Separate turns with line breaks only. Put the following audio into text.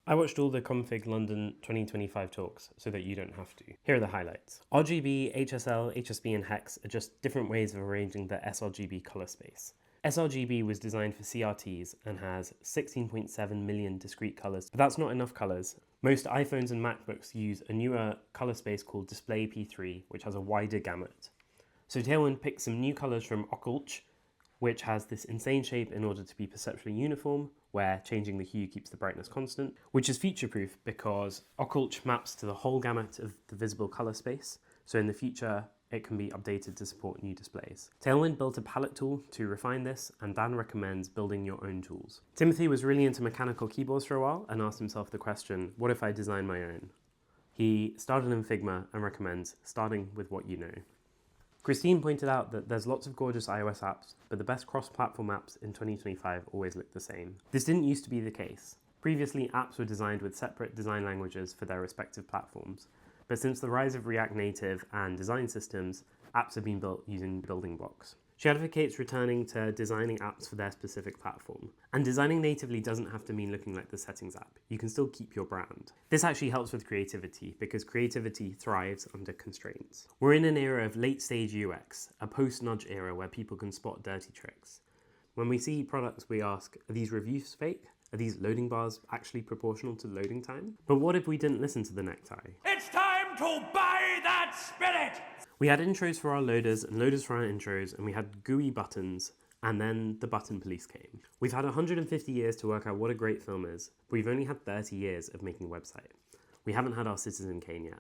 I watched all the Config London 2025 talks so that you don't have to. Here are the highlights. RGB, HSL, HSB and Hex are just different ways of arranging the sRGB color space. sRGB was designed for CRTs and has 16.7 million discrete colors, but that's not enough colors. Most iPhones and MacBooks use a newer color space called Display P3, which has a wider gamut. So Tailwind picked some new colors from Hollick, which has this insane shape in order to be perceptually uniform, where changing the hue keeps the brightness constant, which is future-proof because Hollick maps to the whole gamut of the visible color space, so in the future it can be updated to support new displays. Tailwind built a palette tool to refine this, and Dan recommends building your own tools. Timothy was really into mechanical keyboards for a while and asked himself the question, what if I design my own? He started in Figma and recommends starting with what you know. Chrstine pointed out that there's lots of gorgeous iOS apps, but the best cross-platform apps in 2025 always look the same. This didn't used to be the case. Previously, apps were designed with separate design languages for their respective platforms, but since the rise of React Native and design systems, apps have been built using building blocks. She advocates returning to designing apps for their specific platform. And designing natively doesn't have to mean looking like the settings app. You can still keep your brand. This actually helps with creativity because creativity thrives under constraints. We're in an era of late-stage UX, a post-nudge era where people can spot dirty tricks. When we see products, we ask, are these reviews fake? Are these loading bars actually proportional to loading time? But what if we didn't listen to the necktie?
It's time to buy that spirit!
We had intros for our loaders and loaders for our intros, and we had GUI buttons, and then the button police came. We've had 150 years to work out what a great film is, but we've only had 30 years of making a website. We haven't had our Citizen Kane yet.